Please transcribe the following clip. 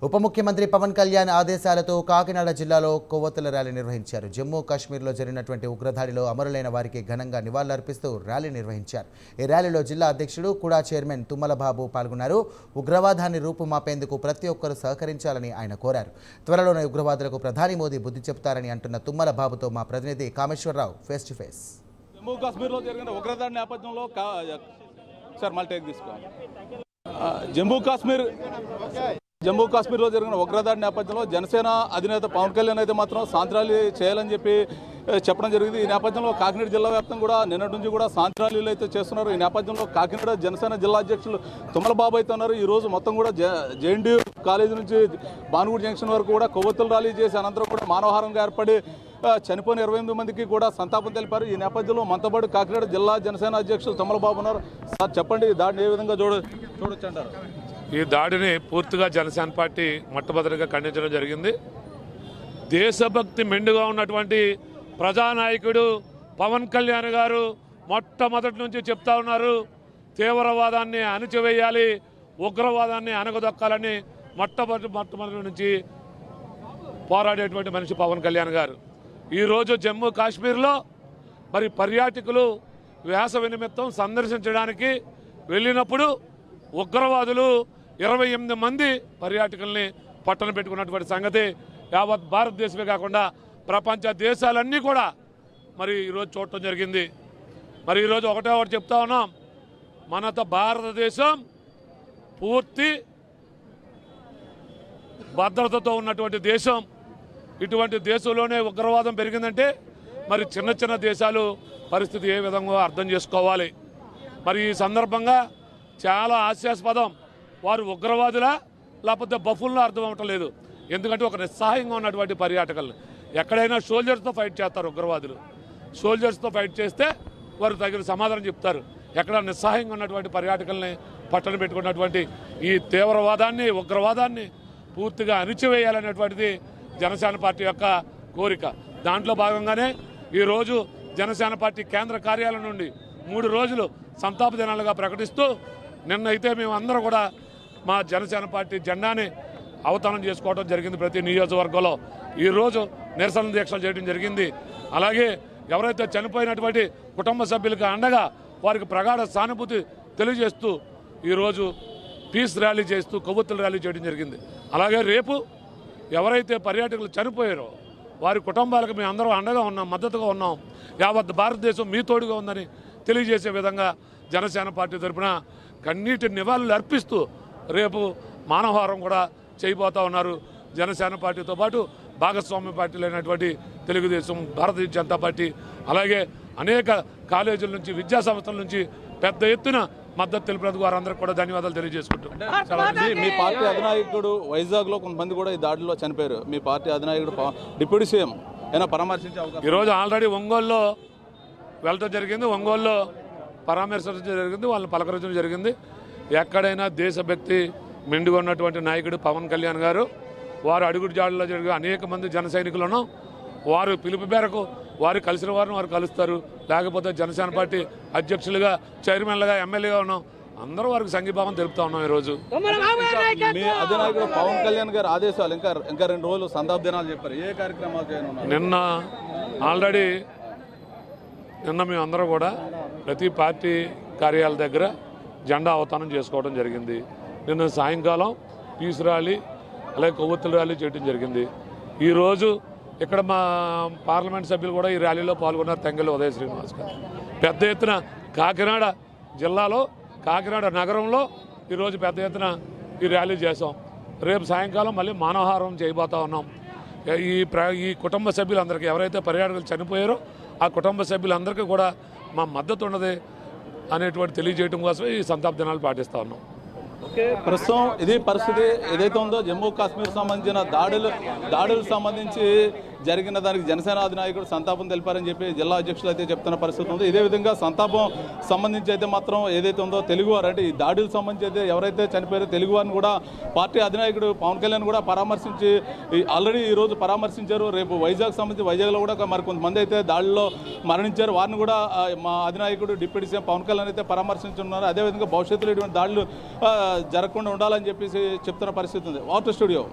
ఉప ముఖ్యమంత్రి పవన్ కళ్యాణ్ ఆదేశాలతో కాకినాడ జిల్లాలో కొవ్వొత్తుల ర్యాలీ నిర్వహించారు. జమ్మూ కాశ్మీర్లో జరిగినటువంటి ఉగ్రదాడిలో అమరులైన వారికి ఘనంగా నివాళులర్పిస్తూ ర్యాలీ నిర్వహించారు. ఈ ర్యాలీలో జిల్లా అధ్యక్షుడు కుడా చైర్మన్ తుమ్మల బాబు పాల్గొన్నారు. ఉగ్రవాదాన్ని రూపుమాపేందుకు ప్రతి ఒక్కరూ సహకరించాలని ఆయన కోరారు. త్వరలోనే ఉగ్రవాదులకు ప్రధాని మోదీ బుద్ధి చెప్తారని అంటున్న తుమ్మల బాబుతో మా ప్రతినిధి Kameswara Rao face to face. Jammu కాశ్మీర్లో జరిగిన ఉగ్రదాడి నేపథ్యంలో జమ్మూ కాశ్మీర్లో జరిగిన ఉగ్రదాడి నేపథ్యంలో జనసేన అధినేత పవన్ కళ్యాణ్ అయితే మాత్రం శాంతి ర్యాలీ చేయాలని చెప్పడం జరిగింది. ఈ నేపథ్యంలో కాకినాడ జిల్లా వ్యాప్తంగా కూడా నిన్నటి నుంచి కూడా శాంతి ర్యాలీలు అయితే చేస్తున్నారు. ఈ నేపథ్యంలో కాకినాడ జనసేన జిల్లా అధ్యక్షులు తుమ్మల బాబు అయితే ఉన్నారు. ఈ రోజు మొత్తం కూడా జేఎన్టీయూ కాలేజీ నుంచి భానుగుడి జంక్షన్ వరకు కూడా కొవ్వొత్తుల ర్యాలీ చేసి అనంతరం కూడా మానవహారంగా ఏర్పడి చనిపోయిన 28 మందికి కూడా సంతాపం తెలిపారు. ఈ నేపథ్యంలో మనతో పాటు కాకినాడ జిల్లా జనసేన అధ్యక్షులు తుమ్మల బాబు ఉన్నారు. సార్ చెప్పండి, ఈ దాడిని ఏ విధంగా చూడొచ్చు అంటారు? ఈ దాడిని పూర్తిగా జనసేన పార్టీ మొట్టమొదటిగా ఖండించడం జరిగింది. దేశభక్తి మెండుగా ఉన్నటువంటి ప్రజానాయకుడు పవన్ కళ్యాణ్ గారు మొట్టమొదటి నుంచి చెప్తా ఉన్నారు, తీవ్రవాదాన్ని అణిచివేయాలి, ఉగ్రవాదాన్ని అణగదొక్కాలని మొట్టమొదటి నుంచి పోరాడేటువంటి మనిషి పవన్ కళ్యాణ్ గారు. ఈరోజు జమ్మూ కాశ్మీర్లో మరి పర్యాటకులు వేసవి నిమిత్తం సందర్శించడానికి వెళ్ళినప్పుడు ఉగ్రవాదులు 28 మంది పర్యాటకుల్ని పట్టణ పెట్టుకున్నటువంటి సంగతి యావత్ భారతదేశమే కాకుండా ప్రపంచ దేశాలన్నీ కూడా మరి ఈరోజు చూడటం జరిగింది. మరి ఈరోజు ఒకటి చెప్తా ఉన్నాం, మనతో భారతదేశం పూర్తి భద్రతతో ఉన్నటువంటి దేశం. ఇటువంటి దేశంలోనే ఉగ్రవాదం పెరిగిందంటే మరి చిన్న చిన్న దేశాలు పరిస్థితి ఏ విధంగా అర్థం చేసుకోవాలి. మరి ఈ సందర్భంగా చాలా హాస్యాస్పదం, వారు ఉగ్రవాదులా లేకపోతే బఫుల్లా అర్థం అవటం లేదు. ఎందుకంటే ఒక నిస్సహాయంగా ఉన్నటువంటి పర్యాటకులు ఎక్కడైనా సోల్జర్స్తో ఫైట్ చేస్తారు. ఉగ్రవాదులు సోల్జర్స్తో ఫైట్ చేస్తే వారు తగిన సమాధానం చెప్తారు. ఎక్కడ నిస్సహాయంగా ఉన్నటువంటి పర్యాటకుల్ని పట్టణ పెట్టుకున్నటువంటి ఈ తీవ్రవాదాన్ని ఉగ్రవాదాన్ని పూర్తిగా అణిచివేయాలనేటువంటిది జనసేన పార్టీ యొక్క కోరిక. దాంట్లో భాగంగానే ఈరోజు జనసేన పార్టీ కేంద్ర కార్యాలయం నుండి 3 రోజులు సంతాప దినాలుగా ప్రకటిస్తూ నిన్నైతే మేమందరం కూడా మా జనసేన పార్టీ జెండాని అవతరణ చేసుకోవడం జరిగింది. ప్రతి నియోజకవర్గంలో ఈరోజు నిరసన దీక్షలు చేయడం జరిగింది. అలాగే ఎవరైతే చనిపోయినటువంటి కుటుంబ సభ్యులకు అండగా వారికి ప్రగాఢ సానుభూతి తెలియజేస్తూ ఈరోజు పీస్ ర్యాలీ చేస్తూ కొవ్వొత్తుల ర్యాలీ చేయడం జరిగింది. అలాగే రేపు ఎవరైతే పర్యాటకులు చనిపోయారో వారి కుటుంబాలకు మేము అందరం అండగా ఉన్నాం, మద్దతుగా ఉన్నాం, యావత్ భారతదేశం మీ తోడుగా ఉందని తెలియజేసే విధంగా జనసేన పార్టీ తరఫున కన్నీటి నివాళులు అర్పిస్తూ రేపు మానవహారం కూడా చేయబోతా ఉన్నారు. జనసేన పార్టీతో పాటు భాగస్వామ్య పార్టీలు అయినటువంటి తెలుగుదేశం, భారతీయ జనతా పార్టీ, అలాగే అనేక కాలేజీల నుంచి విద్యా సంస్థల నుంచి పెద్ద ఎత్తున మద్దతు తెలిపినందుకు వారందరికీ కూడా ధన్యవాదాలు తెలియజేసుకుంటాం. మీ పార్టీ అధినాయకుడు వైజాగ్లో కొంతమంది కూడా ఈ దాడిలో చనిపోయారు. మీ పార్టీ అధినాయకుడు డిప్యూటీ సీఎం ఏమైనా పరామర్శించే అవకాశం? ఈరోజు ఆల్రెడీ ఒంగోలులో వెళ్ళటం జరిగింది, ఒంగోలులో పరామర్శించడం జరిగింది, వాళ్ళని పలకరించడం జరిగింది. ఎక్కడైనా దేశభక్తి మెండుగా ఉన్నటువంటి నాయకుడు పవన్ కళ్యాణ్ గారు, వారు అడుగుడు జాడలో జరిగే అనేక మంది జన సైనికులను వారు పిలుపు మేరకు వారు కలిసిన వారిని వారు కలుస్తారు. లేకపోతే జనసేన పార్టీ అధ్యక్షులుగా, చైర్మన్లుగా, ఎమ్మెల్యేగా ఉన్నాం, అందరూ వారికి సంఘీభావం తెలుపుతా ఉన్నాం. ఈరోజు మీ అధినాయకుడు పవన్ కళ్యాణ్ గారి ఆదేశాలు ఇంకా 2 రోజులు సంతాప దినాలు చెప్పారు. ఏ కార్యక్రమాలు చేయనున్నారు? నిన్న మేమందరం కూడా ప్రతి పార్టీ కార్యాలయ దగ్గర జెండా అవతానం చేసుకోవడం జరిగింది. నిన్న సాయంకాలం పీస్ ర్యాలీ అలాగే కొవ్వొత్తుల ర్యాలీ చేయడం జరిగింది. ఈరోజు ఇక్కడ మా పార్లమెంట్ సభ్యులు కూడా ఈ ర్యాలీలో పాల్గొన్నారు. తెంగలి ఉదయ శ్రీనివాస్ గారు పెద్ద ఎత్తున కాకినాడ జిల్లాలో, కాకినాడ నగరంలో ఈరోజు పెద్ద ఎత్తున ఈ ర్యాలీ చేసాం. రేపు సాయంకాలం మళ్ళీ మానవహారం చేయబోతా ఉన్నాం. ఈ కుటుంబ సభ్యులందరికీ, ఎవరైతే పర్యాటకులు చనిపోయారో ఆ కుటుంబ సభ్యులందరికీ కూడా మా మద్దతు ఉన్నది అనేటువంటి తెలియజేయడం కోసం ఈ సంతాప దినాలు పాటిస్తూ ఉన్నాం. ప్రస్తుతం ఇది పరిస్థితి ఏదైతే ఉందో జమ్మూ కాశ్మీర్ సంబంధించిన దాడులకు సంబంధించి జరిగిన దానికి జనసేన అధినాయకుడు సంతాపం తెలిపారని చెప్పి జిల్లా అధ్యక్షులు అయితే చెప్తున్న పరిస్థితి ఉంది. ఇదే విధంగా సంతాపం సంబంధించి అయితే మాత్రం ఏదైతే ఉందో తెలుగువారు అంటే ఈ దాడులకు సంబంధించి అయితే ఎవరైతే చనిపోయారో తెలుగువారిని కూడా పార్టీ అధినాయకుడు పవన్ కళ్యాణ్ కూడా పరామర్శించి ఆల్రెడీ ఈరోజు పరామర్శించారు. రేపు వైజాగ్ సంబంధించి వైజాగ్లో కూడా మరి కొంతమంది అయితే దాడిలో మరణించారు. వారిని కూడా మా అధినాయకుడు డిప్యూటీ సీఎం పవన్ కళ్యాణ్ అయితే పరామర్శించున్నారు. అదేవిధంగా భవిష్యత్తులో ఇటువంటి దాడులు జరగకుండా ఉండాలని చెప్పేసి చెప్తున్న పరిస్థితి ఉంది. వార్తా స్టూడియో.